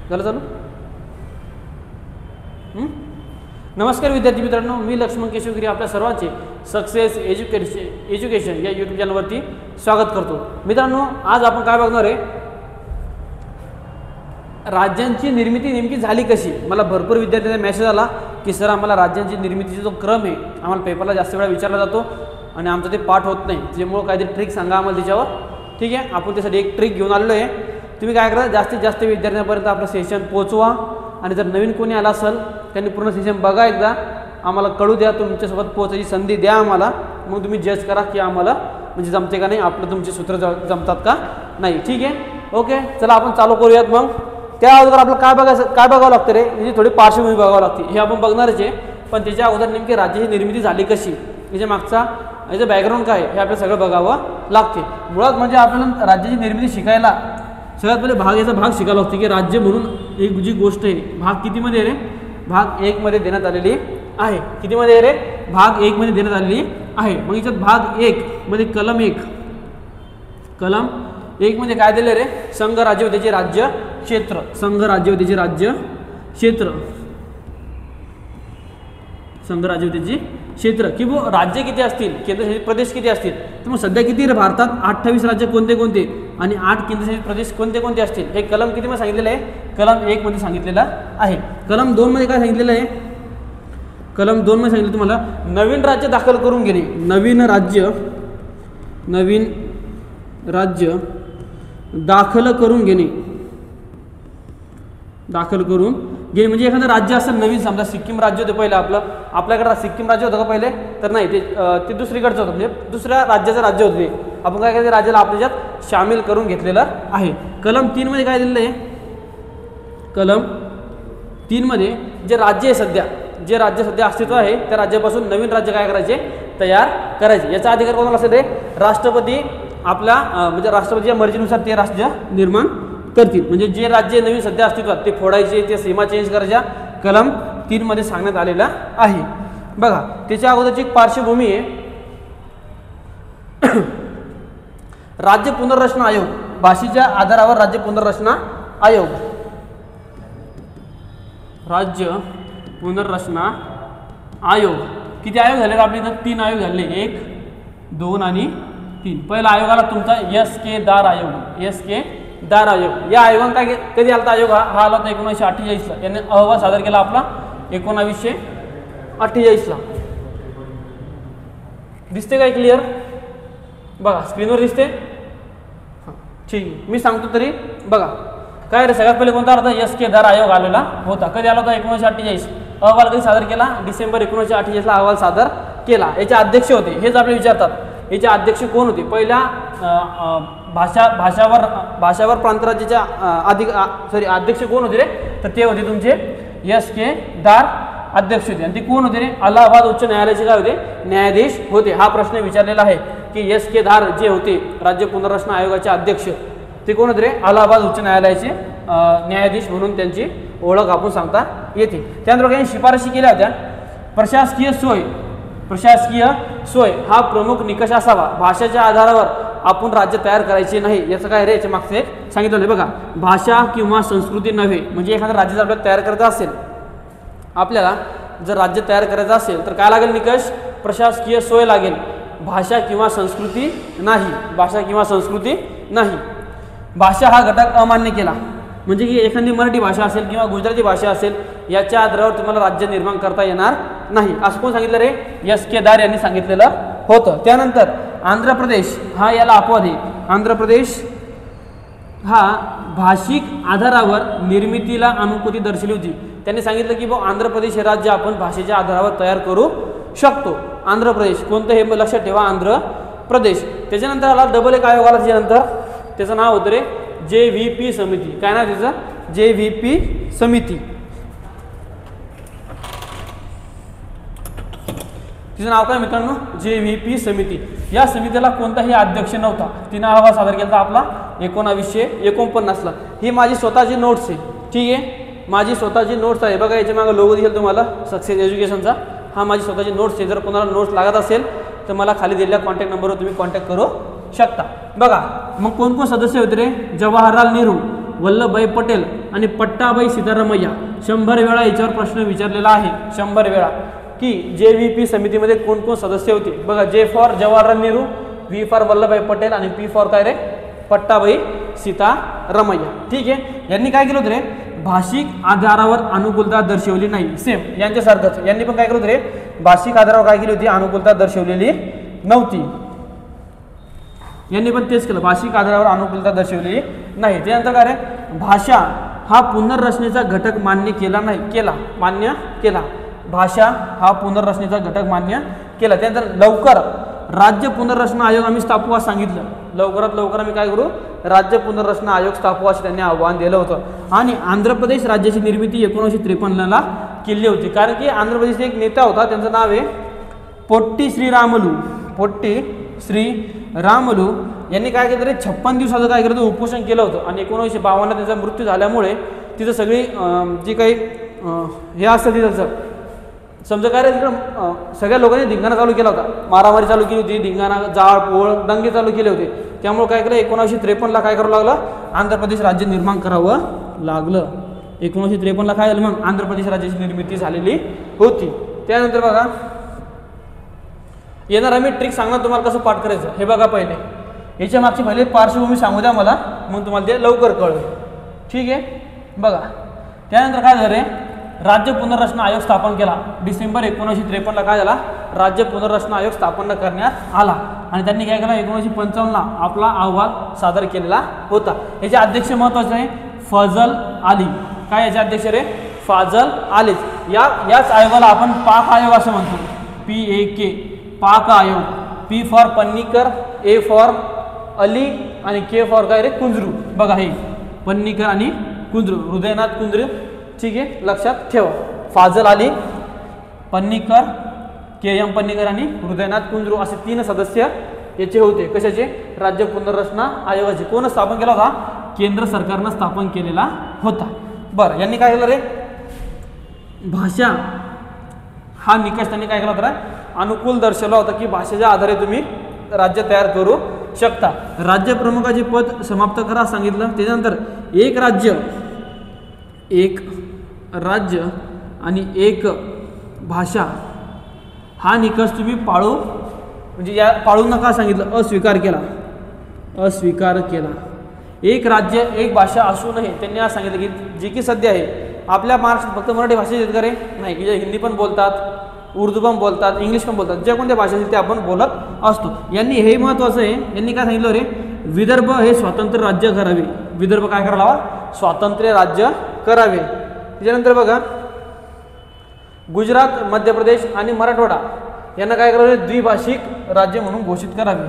झालं चालू? नमस्कार विद्यार्थी मित्रांनो, मी लक्ष्मण केशवगिरी आपल्या सर्वांचे सक्सेस एज्युकेशन या यूट्यूब चॅनलवरती स्वागत करतो. मित्रांनो, आज आपण काय बघणार आहे, राज्यांची निर्मिती नेमकी झाली कशी. मला भरपूर विद्यार्थ्यांचा मेसेज आला की सर आम्हाला राज्यांची निर्मितीचा जो क्रम आहे आम्हाला पेपरला जास्त वेळा विचारला जातो आणि आमचं ते पाठ होत नाही, त्यामुळे काहीतरी ट्रिक सांगा आम्हाला त्याच्यावर. ठीक आहे, आपण त्यासाठी एक ट्रिक घेऊन आलेलो आहे. तुम्ही काय करा, जास्तीत जास्त विद्यार्थ्यांपर्यंत आपलं सेशन पोचवा आणि जर नवीन कोणी आला असेल त्यांनी पूर्ण सेशन बघा, एकदा आम्हाला कळू द्या, तुमच्यासोबत पोहोचायची संधी द्या आम्हाला. मग तुम्ही जज करा की आम्हाला म्हणजे जमते का नाही, आपलं तुमचे सूत्र जमतात का नाही. ठीक आहे, ओके, चला आपण चालू करूयात. मग त्या अगोदर आपलं काय बघावं लागतं रे, म्हणजे थोडी पार्श्वभूमी बघावं लागते. हे आपण बघणारच आहे, पण त्याच्या अगोदर नेमकी राज्याची निर्मिती झाली कशी, याच्या मागचा याचं बॅकग्राऊंड काय हे आपल्याला सगळं बघावं लागते. मुळात म्हणजे आपल्याला राज्याची निर्मिती शिकायला सगळ्यात पहिले याचा भाग शिकायला लागतो की राज्य म्हणून एक जी गोष्ट आहे, भाग कितीमध्ये रे, भाग 1 मध्ये देण्यात आलेली आहे. कितीमध्ये रे, भाग 1 मध्ये देण्यात आलेली आहे. मग याच्यात भाग 1 मध्ये कलम 1 मध्ये काय दिले रे, संघ राज्य व त्याचे राज्य क्षेत्र. संघ राज्य व त्याचे राज्य क्षेत्र, संघ राज्य व त्याची क्षेत्र किंवा राज्य किती असतील, केंद्रशासित प्रदेश किती असतील. तर मग सध्या किती रे भारतात 28 राज्य कोणते कोणते आणि 8 केंद्रशासित प्रदेश कोणते कोणते असतील, हे कलम किती मध्ये सांगितलेलं आहे, कलम 1 मध्ये सांगितलेलं आहे. कलम 2 मध्ये काय सांगितलेलं आहे, कलम 2 मध्ये सांगितलं तुम्हाला नवीन राज्य दाखल करून घेणे. नवीन राज्य दाखल करून घेणे. म्हणजे एखादं राज्य असेल नवीन, समजा सिक्कीम राज्य होतं पहिलं आपल्याकडे सिक्कीम राज्य होतं का पहिले, तर नाही, ते दुसरीकडचं होतं, म्हणजे दुसऱ्या राज्याचं राज्य होतं ते. आपण काय करायचं, राज्याला आपल्याच्यात सामील करून घेतलेलं आहे. कलम 3 मध्ये काय दिलेलं आहे, कलम 3 मध्ये जे राज्य सध्या अस्तित्व आहे त्या राज्यापासून नवीन राज्य काय करायचे, तयार करायचे. याचा अधिकार कोणाला असेल रे, राष्ट्रपती. आपल्या म्हणजे राष्ट्रपतीच्या मर्जीनुसार ते राज्य निर्माण करतील. म्हणजे जे राज्य नवीन सध्या अस्तित्वात ते फोडायचे, ते सीमा चेंज करायच्या, कलम 3 मध्ये सांगण्यात आलेला आहे. बघा, त्याच्या अगोदरची एक पार्श्वभूमी आहे. राज्य पुनर्रचना आयोग, भाषेच्या आधारावर राज्य पुनर्रचना आयोग. राज्य पुनर्रचना आयोग किती आयोग झाले आपले इथं, 3 आयोग झाले, 1, 2 आणि 3. पहिला आयोग आला तुमचा SK दार आयोग. या आयोगाने काय कधी आला आयोग, हा आला होता 1948 ला. याने अहवाल सादर केला आपला 1948 ला. दिसते काय क्लिअर, बघा स्क्रीनवर दिसते. ठीक, मी सांगतो तरी बघा. काय रे, सगळ्यात पहिले कोणता आला होता, SK दार आयोग आलेला होता. कधी आला होता, 1948. अहवाल कधी सादर केला, डिसेंबर 1948 ला अहवाल सादर केला. याचे अध्यक्ष होते, हेच आपले विचारतात, याचे अध्यक्ष कोण होते. पहिल्या भाषावर प्रांतराज्याच्या अध्यक्ष कोण होते रे, तर ते होते तुमचे SK दार अध्यक्ष होते. आणि ते कोण होते रे, अलाहाबाद उच्च न्यायालयाचे काय होते, न्यायाधीश होते. हा प्रश्न विचारलेला आहे की SK दार जे होते राज्य पुनर्रचना आयोगाचे अध्यक्ष, ते कोण होते रे, अलाहाबाद उच्च न्यायालयाचे न्यायाधीश म्हणून त्यांची ओळख आपण सांगता येते. त्यानंतर काही शिफारशी केल्या होत्या. प्रशासकीय सोय हा प्रमुख निकष असावा. भाषेच्या आधारावर आपण राज्य तयार करायचे नाही. याचं काय रे, याच्या मागचं एक सांगितलं नाही. बघा, भाषा किंवा संस्कृती नव्हे, म्हणजे एखादं राज्य जर आपल्याला तयार करायचं असेल, आपल्याला जर राज्य तयार करायचं असेल तर काय लागेल निकष, प्रशासकीय सोय लागेल. भाषा किंवा संस्कृती नाही. भाषा हा घटक अमान्य केला, म्हणजे की एखादी मराठी भाषा असेल किंवा गुजराती भाषा असेल, याच्या आधारावर तुम्हाला राज्य निर्माण करता येणार नाही, असं कोण सांगितलं रे, SK दार यांनी सांगितलेलं होतं. त्यानंतर आंध्र प्रदेश हा याला अपवाद आहे. आंध्र प्रदेश हा भाषिक आधारावर निर्मितीला अनुमती दर्शवली होती. त्यांनी सांगितलं की आंध्र प्रदेश हे राज्य आपण भाषेच्या आधारावर तयार करू शकतो. आंध्र प्रदेश कोणतं हे लक्षात ठेवा, आंध्र प्रदेश. त्याच्यानंतर आला डबल एक आयोग आला, त्याच्यानंतर त्याचं नाव होतं रे JVP समिती. काय नाव त्याचं, JVP समिती. तिचं नाव काय मित्रांनो, JVP समिती. या समितीला कोणताही अध्यक्ष नव्हता. तिनं अहवाल सादर केला आपला 1949 ला. ही माझी स्वतःची नोट्स आहे. ठीक आहे, माझी स्वतःची नोट्स आहे. बघा, याच्या मागे लोगो दिसेल तुम्हाला सक्सेस एज्युकेशनचा. हा माझी स्वतःची नोट्स आहे. जर कोणाला नोट्स लागत असेल तर मला खाली दिलेल्या कॉन्टॅक्ट नंबरवर तुम्ही कॉन्टॅक्ट करू शकता. बघा, मग कोण कोण सदस्य होते रे, जवाहरलाल नेहरू वल्लभभाई पटेल आणि पट्टाभाई सीतारामय्या 100 वेळा याच्यावर प्रश्न विचारलेला आहे, 100 वेळा, की JVP समितीमध्ये कोण कोण सदस्य होते. बघा, J for Jawaharlal Nehru, V for Vallabhbhai Patel आणि P फॉर काय रे, पट्टाभाई सीतारामय्या. ठीक आहे. यांनी काय केलं होतं रे, भाषिक आधारावर अनुकूलता दर्शवली नाही. सेम यांच्यासारखंच यांनी पण काय केलं होतं रे, भाषिक आधारावर काय केली होती, अनुकूलता दर्शवलेली नव्हती. यांनी पण तेच केलं, भाषिक आधारावर अनुकूलता दर्शवलेली नाही. त्यानंतर काय रे, भाषा हा पुनर्रचनेचा घटक मान्य केला नाही, मान्य केला. भाषा हा पुनर्रचनेचा घटक मान्य केला. त्यानंतर लवकर राज्य पुनर्रचना आयोग आम्ही स्थापू असं सांगितलं. लवकरात लवकर आम्ही काय करू, राज्य पुनर्रचना आयोग स्थापू असं त्यांनी आव्हान दिलं होतं. आणि आंध्र प्रदेश राज्याची निर्मिती 1953 केली होती. कारण की आंध्र प्रदेशचा एक नेता होता, त्यांचं नाव आहे पोट्टी श्रीरामुलू. यांनी काय केलं, 56 दिवसाचं काय केलं, उपोषण केलं होतं. आणि 1952 त्यांचा मृत्यू झाल्यामुळे तिथं सगळी जी काही हे असतं तिथं समजा काय रे, तिकडं सगळ्या लोकांनी धिंगाणा चालू केला होता, मारामारी चालू केली होती, धिंगाणा, जाळपोळ, दंगे चालू केले होते. त्यामुळे काय केलं, 1953 काय करावं लागलं, आंध्र प्रदेश राज्य निर्माण करावं लागलं. 1953 काय झालं, मग आंध्र प्रदेश राज्याची निर्मिती झालेली होती. त्यानंतर बघा, येणार आम्ही ट्रिक सांगणार तुम्हाला कसं पाठ करायचं. हे बघा, पहिले याच्या मागची पहिले पार्श्वभूमी सांगू द्या मला, मग तुम्हाला ते लवकर कळेल. ठीक आहे. बघा, त्यानंतर काय झालं रे, राज्य पुनर्रचना आयोग स्थापन केला. डिसेंबर 1953 काय झाला, राज्य पुनर्रचना आयोग स्थापन करण्यात आला. आणि त्यांनी काय केलं, 1955 आपला अहवाल सादर केलेला होता. याचे अध्यक्ष महत्वाचे आहे फजल आली. काय याचे अध्यक्ष रे, फाजल आलीच. याच आयोगाला आपण पाक आयोग असं म्हणतो, PAK, पाक आयोग. P for Panikkar, A for Ali आणि K फॉर काय रे, कुंजरू. बघा, हे पन्नीकर आणि कुंजरू, हृदयनाथ कुंजरू. ठीक आहे, लक्षात ठेवा. फाजल आली, पन्नीकर, KM पन्नीकर आणि हृदयनाथ कुंजरू असे 3 सदस्य याचे होते. कशाचे, राज्य पुनर्रचना आयोगाचे. कोण स्थापन केला होता, केंद्र सरकारनं स्थापन केलेला होता. बरं, यांनी काय केलं रे, भाषा हा निकष त्यांनी काय केला होता, अनुकूल दर्शवला होता की भाषेच्या आधारे तुम्ही राज्य तयार करू शकता. राज्य प्रमुखाचे पद समाप्त करा सांगितलं. त्याच्यानंतर एक राज्य आणि एक भाषा हा निकष तुम्ही पाळू, म्हणजे या पाळू नका सांगितलं, अस्वीकार केला. एक राज्य एक भाषा असू नये. त्यांनी आज सांगितलं की जी की सध्या आहे आपल्या महाराष्ट्रात फक्त मराठी भाषा शेतकरी नाही, की जे हिंदी पण बोलतात, उर्दू पण बोलतात, इंग्लिश पण बोलतात, ज्या कोणत्या भाषा असतील ते आपण बोलत असतो. यांनी हे महत्त्वाचं आहे, यांनी काय सांगितलं रे, विदर्भ हे स्वातंत्र्य राज्य करावे. विदर्भ काय करायला हवा, स्वातंत्र्य राज्य करावे. त्याच्यानंतर बघा, गुजरात, मध्य प्रदेश आणि मराठवाडा यांना काय करावे, द्विभाषिक राज्य म्हणून घोषित करावे.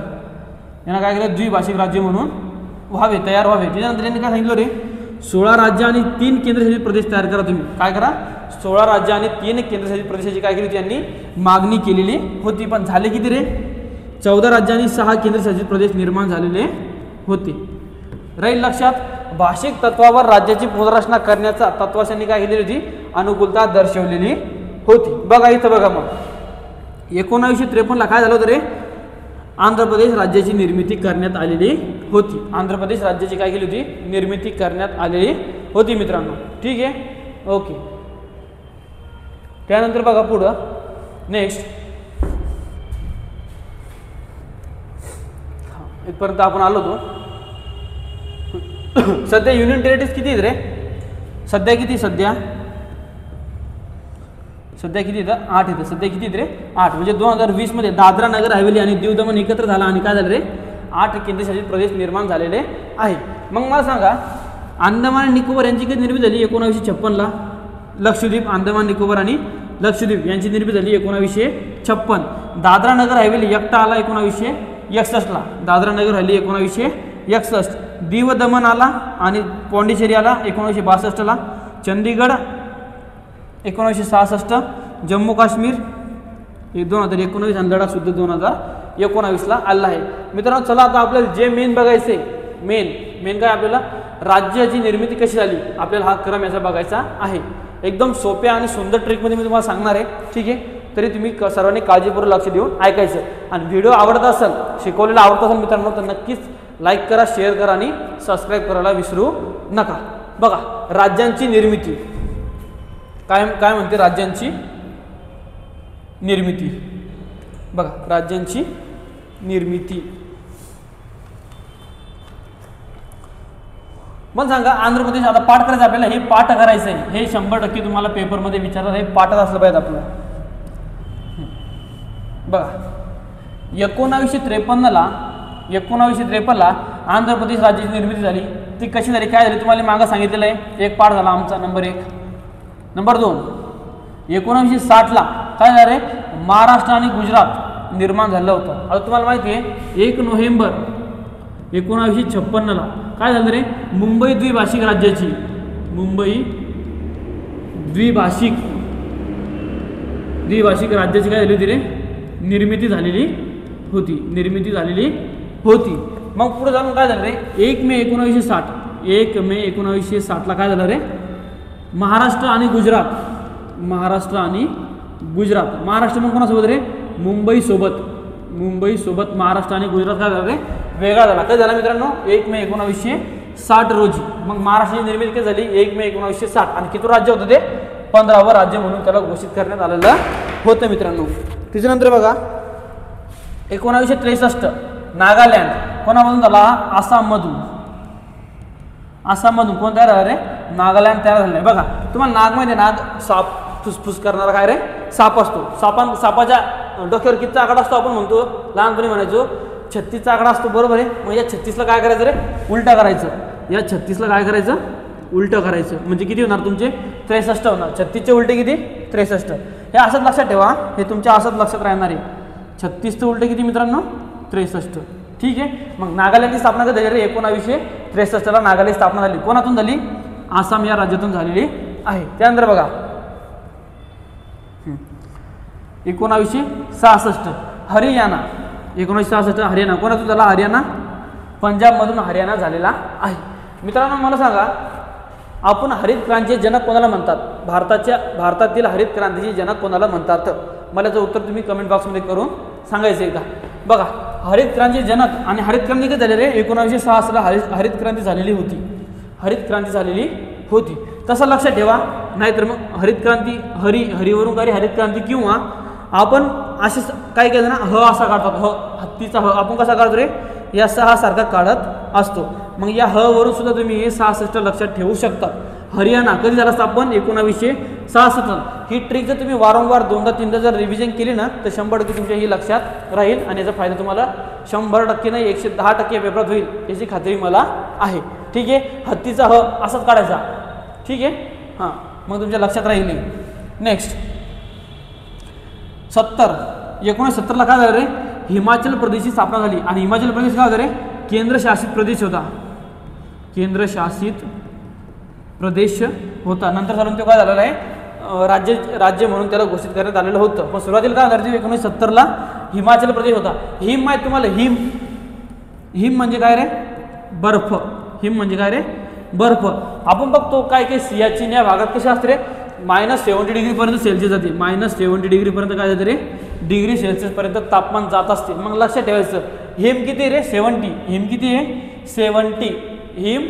यांना काय करावे, द्विभाषिक राज्य म्हणून तयार व्हावे. त्याच्यानंतर यांनी काय सांगितलं रे, 16 राज्य आणि 3 केंद्रशासित प्रदेश तयार करा. तुम्ही काय करा, 16 राज्य आणि 3 केंद्रशासित प्रदेशाची काय केली होती, यांनी मागणी केलेली होती. पण झाले किती रे, 14 राज्य आणि 6 केंद्रशासित प्रदेश निर्माण झालेले होते. राहील लक्षात. भाषिक तत्वावर राज्याची पुनर्रचना करण्याचा तत्वाशांनी काय केलेली होती, अनुकूलता दर्शवलेली होती. बघा इथं बघा, मग 1953 काय झालं होतं रे, आंध्र प्रदेश राज्याची निर्मिती करण्यात आलेली होती. आंध्र प्रदेश राज्याची काय केली होती, निर्मिती करण्यात आलेली होती मित्रांनो. ठीक आहे, ओके. त्यानंतर बघा पुढं, नेक्स्ट इथपर्यंत आपण आलो होतो. सध्या युनियन टेरिटरीज किती आहेत रे, सध्या किती, सध्या किती येतं, 8 येतं. सध्या किती रे, 8. म्हणजे 2020 मध्ये दादरा नगर हवेली आणि दीव दमण एकत्र झाला आणि काय झालं रे, 8 केंद्रशासित प्रदेश निर्माण झालेले आहे. मग मला सांगा, अंदमान आणि निकोबार यांची कधी निर्मिती झाली, 1956. लक्षद्वीप, अंदमान निकोबार आणि लक्षद्वीप यांची निर्मिती झाली 1956. दादरा नगर हवेली एकटा आला 1961. दादरा नगर हवेली 1961. दीव दमण आला आणि पॉंडिचेरी आला 1962. चंदीगड 1966. जम्मू काश्मीर 2019 आणि लडाख सुद्धा 2019 आला आहे. मित्रांनो चला आता आपल्याला जे मेन बघायचे, मेन काय आपल्याला राज्याची निर्मिती कशी झाली, आपल्याला हा क्रम याचा बघायचा आहे. एकदम सोप्या आणि सुंदर ट्रिकमध्ये मी तुम्हाला सांगणार आहे. ठीक आहे, तरी तुम्ही सर्वांनी काळजीपूर्वक लक्ष देऊन ऐकायचं. आणि व्हिडिओ आवडत असेल, शिकवलेला आवडत असेल मित्रांनो, तर नक्कीच लाईक करा, शेअर करा आणि सबस्क्राईब करायला विसरू नका. बघा राज्यांची निर्मिती काय काय म्हणते, राज्यांची निर्मिती. बघा राज्यांची निर्मिती. मग सांगा आंध्र प्रदेश. आता पाठ करायचं आपल्याला, हे पाठ करायचं आहे, हे 100% तुम्हाला पेपरमध्ये विचारतात, हे पाठच असलं पाहिजे आपलं. बघा 1953ला आंध्र प्रदेश राज्याची निर्मिती झाली. ती कशी झाली, काय झाली तुम्हाला मागं सांगितलेलं आहे. एक पाठ झाला आमचा नंबर 1. नंबर 2 1960ला काय झालं रे, महाराष्ट्र आणि गुजरात निर्माण झालं होतं. आता तुम्हाला माहिती आहे 1 नोव्हेंबर 1956ला काय झालं रे, मुंबई द्विभाषिक राज्याची, मुंबई द्विभाषिक राज्याची काय झाली होती रे, निर्मिती झालेली होती. मग पुढे जाऊन काय झालं रे, 1 मे 1960ला काय झालं रे, महाराष्ट्र आणि गुजरात. महाराष्ट्र मग कोणासोबत रे, मुंबई सोबत महाराष्ट्र आणि गुजरात काय झालं रे, वेगळा झाला. काय झाला मित्रांनो, 1 मे 1960 रोजी. मग महाराष्ट्राची निर्मिती काय झाली, 1 मे 1960. आणि किती राज्य होतं ते, 15वं राज्य म्हणून त्याला घोषित करण्यात आलेलं होतं मित्रांनो. त्याच्यानंतर बघा 1963 नागालँड कोणामधून झाला, आसाममधून कोण तयार झाला रे, नागालँड तयार झालं. बघा तुम्हाला नाग माहिती आहे, नाग साप फुसफुस करणारा काय रे, साप असतो. सापाच्या डोक्यावर कितीचा आकडा असतो, आपण म्हणतो लहानपणी म्हणायचो 36चा आकडा असतो, बरोबर आहे. मग या 36ला काय करायचं रे, उलटा करायचं. या 36ला काय करायचं, उलटं करायचं. म्हणजे किती होणार तुमचे, 63 होणार. 36चे उलटे किती, 63. हे असंच लक्षात ठेवा, हे तुमच्या असंच लक्षात राहणार आहे. 36चे उलटे किती मित्रांनो, 63. ठीक आहे. मग नागालँडची स्थापना कधी झाली रे, 1963ला नागालँड स्थापना झाली. कोणातून झाली, आसाम या राज्यातून झालेली आहे. त्यानंतर बघा 1966 हरियाणा. 1966 हरियाणा कोणातून झाला, हरियाणा, पंजाबमधून हरियाणा झालेला आहे. मित्रांनो मला सांगा, आपण हरित क्रांतीचे जनक कोणाला म्हणतात, भारतातील हरित क्रांतीचे जनक कोणाला म्हणतात. मला याचं उत्तर तुम्ही कमेंट बॉक्समध्ये करून सांगायचं एकदा. बघा हरित क्रांतीचे जनक आणि हरित क्रांती कधी झाली रे, 1966ला हरित क्रांती झालेली होती. तसं लक्षात ठेवा. नाहीतर मग हरित क्रांती हरिवरून काही हरित क्रांती, किंवा आपण असे काय केलं ना, असा काढतात, हत्तीचा आपण कसा काढतो रे, या 6 सारखा काढत असतो. मग या वरून सुद्धा तुम्ही हे 66 लक्षात ठेवू शकता. हरियाणा कधी झाला स्थापन, 1966. ही ट्रिक जर तुम्ही वारंवार 2दा-3दा जर रिव्हिजन केली ना, तर 100% तुमच्या ही लक्षात राहील आणि याचा फायदा तुम्हाला 100% नाही 110% पेपरात होईल याची खात्री मला आहे. ठीक आहे. हत्तीचा असाच काढायचा. ठीक आहे. हां, मग तुमच्या लक्षात राहील. नेक्स्ट 1970ला काय झालं रे, हिमाचल प्रदेशची स्थापना झाली. आणि हिमाचल प्रदेश काय होता रे, केंद्रशासित प्रदेश होता. नंतर चालून तो काय झालेला आहे, राज्य म्हणून त्याला घोषित करण्यात आलेलं होतं. पण सुरुवातीला काय झालं, 1970ला हिमाचल प्रदेश होता. हिम माहिती तुम्हाला, हिम म्हणजे काय रे, बर्फ. बर्फ आपण बघतो काय सियाचीन या भागात कसे असते रे, -70 डिग्रीपर्यंत सेल्सिअस जाते. -70 डिग्रीपर्यंत काय जाते रे, डिग्री सेल्सिअसपर्यंत तापमान जात असते. मग लक्षात ठेवायचं, हिम किती रे, 70. हिम किती आहे, 70. हिम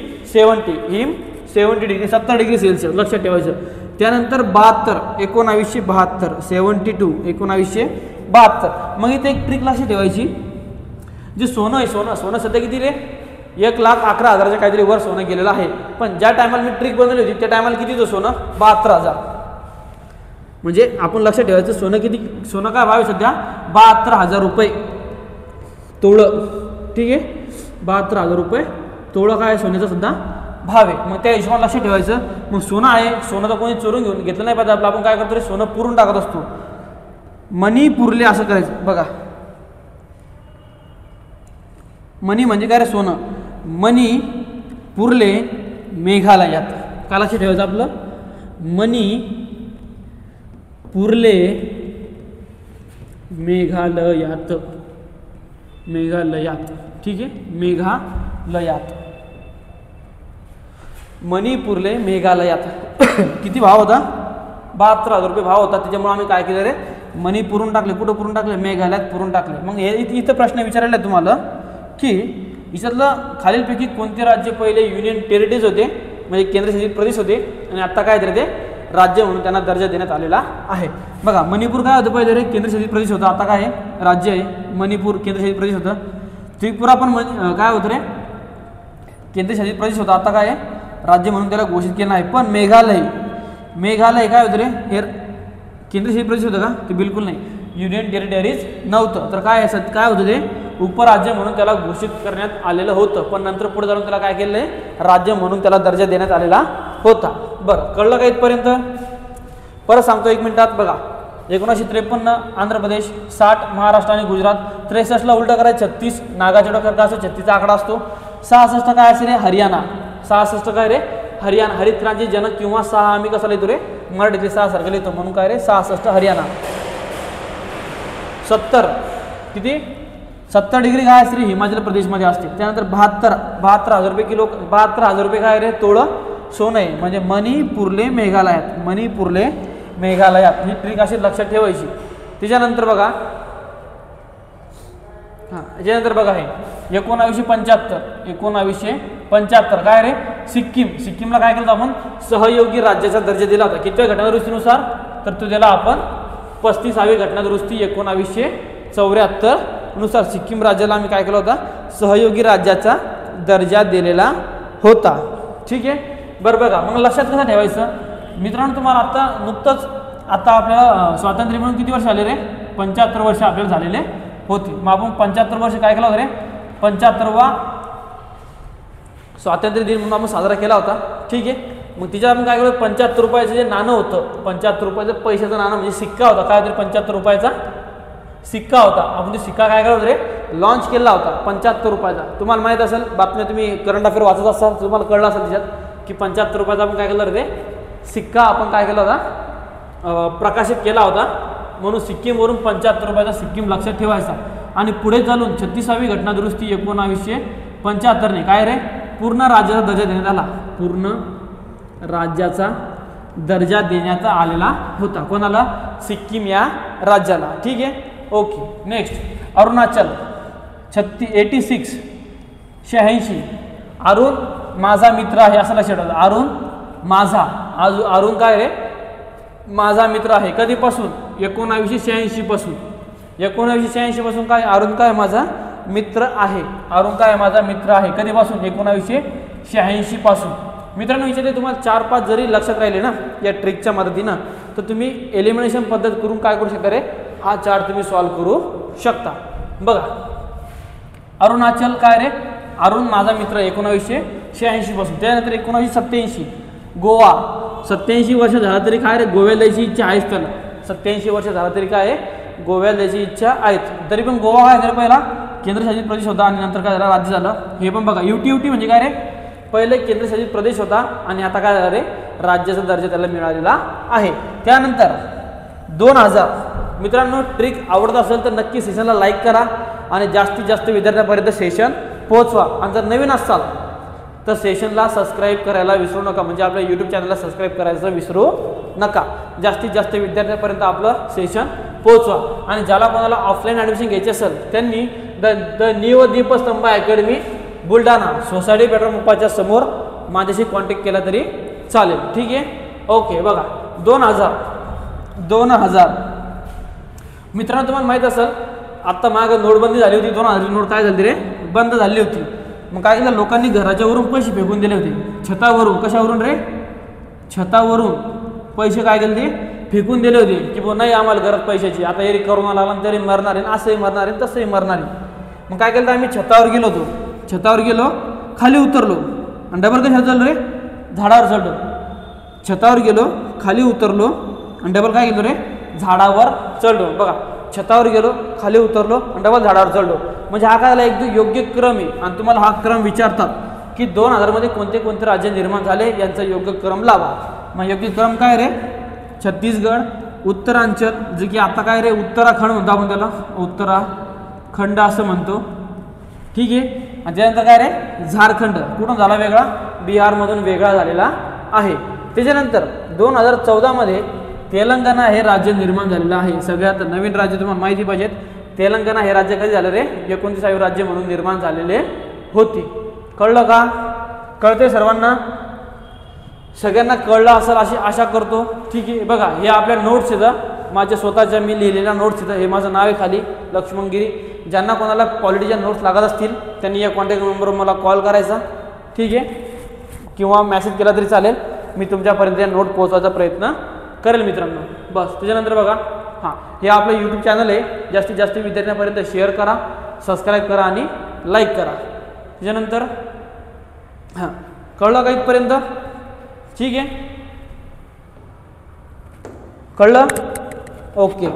70 डिग्री, 70 डिग्री सेल्सिअस लक्षात ठेवायचं. त्यानंतर 72, 1972. मग इथे एक ट्रिक लक्षात ठेवायची, जे सोनं आहे, सोनं सध्या किती रे, 1,11,000च्या काहीतरी वर सोनं गेलेलं आहे. पण ज्या टायमाला मी ट्रिक बनवली होती त्या टायमाला किती होतं सोनं, 72,000. म्हणजे आपण लक्षात ठेवायचं, सोनं काय भाव आहे सध्या, 72,000 रुपये तोळं. ठीक आहे. 72,000 रुपये तोळं काय सोन्याचा सुद्धा भाव आहे. मग त्या हिशोबाने लक्षात ठेवायचं. मग सोनं आहे, सोनं तर कोणी चोरून घेतलं नाही पाहिजे आपलं. आपण काय करतो रे, सोनं पुरून टाकत असतो. मनी पुरले असं करायचं. बघा मनी म्हणजे काय रे, सोनं. मनी पुरले मेघालयात. काय लक्षात ठेवायचं आपलं, मनी पुरले मेघालयात. ठीक आहे. मेघालयात मनी पुरले मेघालयात. किती भाव होता, 72,000 रुपये भाव होता. त्याच्यामुळे आम्ही काय केलं रे, मनी पुरून टाकले. कुठं पुरून टाकले, मेघालयात पुरून टाकले. मग हे इथं प्रश्न विचारायला तुम्हाला की याच्यातलं खालीलपैकी कोणते राज्य पहिले युनियन टेरिटरीज होते म्हणजे केंद्रशासित प्रदेश होते आणि आता काय ते राज्य म्हणून त्यांना दर्जा देण्यात आलेला आहे. बघा मणिपूर काय होतं पहिले रे केंद्रशासित प्रदेश होता, आता काय आहे राज्य आहे. मणिपूर केंद्रशासित प्रदेश होतं. त्रिपुरा पण काय होतं रे केंद्रशासित प्रदेश होता, आता काय आहे राज्य म्हणून त्याला घोषित केलं आहे. पण मेघालय काय होतं रे हे केंद्रशासित प्रदेश होतं का, ते बिलकुल नाही, युनियन टेरिटरीज नव्हतं. तर काय काय होतं ते उपराज्य म्हणून त्याला घोषित करण्यात आलेलं होतं, पण नंतर पुढे जाऊन त्याला काय केलं आहे राज्य म्हणून त्याला दर्जा देण्यात आलेला होता. बरं कळलं का इथपर्यंत? परत सांगतो 1 मिनिटात. बघा 1953 आंध्र प्रदेश, 60 महाराष्ट्र आणि गुजरात, 63ला उलटा करायचं 36, नागाच्या डोक्यावर काय असतो 36चा आकडा असतो. 66 काय असेल रे हरियाणा, 66 काय रे हरियाणा, हरित क्रांती जनक किंवा 6 आम्ही कसा लिहितो रे मराठीतले 6 सारखं लिहितो म्हणून काय रे 66 हरियाणा. 70 किती 70 डिग्री काय असते हिमाचल प्रदेशमध्ये असते. त्यानंतर 72,000 रुपये किलो, 72,000 रुपये काय रे तोळं सोनं आहे म्हणजे मणिपूरले मेघालयात, मणिपूरले मेघालयात. ही ट्रिक अशी लक्षात ठेवायची. त्याच्यानंतर बघा त्याच्यानंतर बघा हे 1975 काय रे सिक्कीमला काय केलं आपण सहयोगी राज्याचा दर्जा दिला होता. कितव्या घटनादुरुस्तीनुसार तर तो दिला आपण 35वी घटनादुरुस्ती 1974 नुसार सिक्कीम राज्याला आम्ही काय केला होता सहयोगी राज्याचा दर्जा दिलेला होता. ठीक आहे बरं. बघा मग लक्षात कसं ठेवायचं मित्रांनो, तुम्हाला आता आपल्याला स्वातंत्र्य म्हणून किती वर्ष झाले रे 75 वर्ष आपल्याला झालेले होते. मग आपण 75 वर्ष काय केलं होतं रे 75वा स्वातंत्र्य दिन म्हणून आपण साजरा केला होता. ठीक आहे मग तिच्यात आपण काय केलं 75 रुपयाचं जे नाणं होतं 75 रुपयाचं पैशाचं नाणं म्हणजे सिक्का होता काय होतं 75 रुपयाचा सिक्का होता. आपण तो सिक्का काय केला होता रे लॉन्च केला होता 75 रुपयाचा. तुम्हाला माहीत असेल बातम्या तुम्ही करंट अफेअर वाचत असाल तुम्हाला कळलं असेल त्याच्यात की 75 रुपयाचा आपण काय केलं रे सिक्का आपण काय केला होता प्रकाशित केला होता. म्हणून सिक्कीमवरून 75 रुपयाचा सिक्कीम लक्षात ठेवायचा. आणि पुढे चालून 36वी घटनादुरुस्ती 1975 काय रे पूर्ण राज्याचा दर्जा देण्यात आला. पूर्ण राज्याचा दर्जा देण्यात आलेला होता. कोणाला सिक्कीम या राज्याला. ठीक आहे ओके. नेक्स्ट अरुणाचल 86 अरुण माझा मित्र आहे असं लक्षात ठेवा. अरुण काय रे माझा मित्र आहे. कधीपासून 1986 पासून. 1986 पासून काय अरुण काय माझा मित्र आहे. अरुण काय माझा मित्र आहे कधीपासून 1986 पासून. मित्रांनो विचारले तुम्हाला 4-5 जरी लक्षात राहिले ना या ट्रिकच्या मदतीनं तर तुम्ही एलिमिनेशन पद्धत करून काय करू शकता रे हा चार्ट तुम्ही सॉल्व्ह करू शकता. बघा अरुणाचल काय रे अरुण माझा मित्र 1986 पासून. त्यानंतर 1987 गोवा 87 वर्ष झाला तरी काय रे गोव्याला जायची इच्छा आहेच त्याला. 87 वर्ष झाला तरी काय आहे गोव्याला जायची इच्छा आहेच. तरी पण गोवा काय झालं पहिला केंद्रशासित प्रदेश होता आणि नंतर काय झालं राज्य झालं. हे पण बघा UT म्हणजे काय रे पहिले केंद्रशासित प्रदेश होता आणि आता काय झालं रे राज्याचा दर्जा त्याला मिळालेला आहे. त्यानंतर 2000 मित्रांनो ट्रिक आवडत असेल तर नक्की सेशनला लाईक करा आणि जास्तीत जास्त विद्यार्थ्यांपर्यंत सेशन पोहोचवा. आणि जर नवीन असाल तर सेशनला सबस्क्राईब करायला विसरू नका. म्हणजे आपल्या YouTube चॅनलला सबस्क्राईब करायचं विसरू नका. जास्तीत जास्त विद्यार्थ्यांपर्यंत आपलं सेशन पोहोचवा. आणि ज्याला कोणाला ऑफलाईन ॲडमिशन घ्यायची असेल त्यांनी द न्यू दीपस्तंभ अकॅडमी बुलढाणा सोसायटी पेट्रोल पंपाच्या समोर माझ्याशी कॉन्टॅक्ट केला तरी चालेल. ठीक आहे ओके. बघा 2000 मित्रांनो तुम्हाला माहीत असेल आत्ता मागं नोटबंदी झाली होती. 2000 नोट काय झाली रे बंद झाली होती. मग काय केलं लोकांनी घराच्यावरून पैसे फेकून दिले होते छतावरून. कशावरून रे छतावरून पैसे काय केले ते फेकून दिले होते की बो नाही आम्हाला गरज पैशाची. आता हे करोना लागला तरी मरणार आहे असंही मरणार आहे तसंही मरणार आहे. मग काय केलं आम्ही छतावर गेलो होतो. छतावर गेलो खाली उतरलो आणि डबल कशाला चाललो रे झाडावर चढलो. छतावर गेलो खाली उतरलो आणि डबल काय गेलो रे झाडावर चढलो. बघा छतावर गेलो खाली उतरलो आणि डबल झाडावर चढलो. म्हणजे हा काय एकदम योग्य क्रम आहे. आणि तुम्हाला हा क्रम विचारतात की 2000 मध्ये कोणते कोणते राज्य निर्माण झाले यांचा योग्य क्रम लावा. मग योग्य क्रम काय रे छत्तीसगड उत्तरांचल जे की आता काय रे उत्तराखंड म्हणतो आपण त्याला उत्तराखंड असं म्हणतो. ठीक आहे. आणि त्यानंतर काय रे झारखंड कुठून झाला वेगळा बिहारमधून वेगळा झालेला आहे. त्याच्यानंतर 2014 मध्ये तेलंगणा हे राज्य निर्माण झालेलं आहे. सगळ्यात नवीन राज्य तुम्हाला माहिती पाहिजेत. तेलंगणा हे राज्य कधी झालं रे 29वे राज्य म्हणून निर्माण झालेले होती. कळलं का? कळते सर्वांना? सगळ्यांना कळलं असेल अशी आशा करतो. ठीक आहे, बघा हे आपल्या नोट्स आहेत, माझ्या स्वतःच्या मी लिहिलेल्या नोट्स आहेत. हे माझं नाव आहे खाली लक्ष्मणगिरी. ज्यांना कोणाला क्वालिटीच्या नोट्स लागत असतील त्यांनी या कॉन्टॅक्ट नंबरवर मला कॉल करायचा. ठीक आहे, किंवा मेसेज केला तरी चालेल. मी तुमच्यापर्यंत या नोट पोहोचवायचा प्रयत्न करेल मित्रांनो. बस त्याच्यानंतर बघा, हां हे आपलं यूट्यूब चॅनल आहे. जास्तीत जास्त विद्यार्थ्यांपर्यंत शेअर करा, सबस्क्राईब करा आणि लाईक करा. त्याच्यानंतर हां कळलं का इथपर्यंत? ठीक आहे, कळलं? ओके.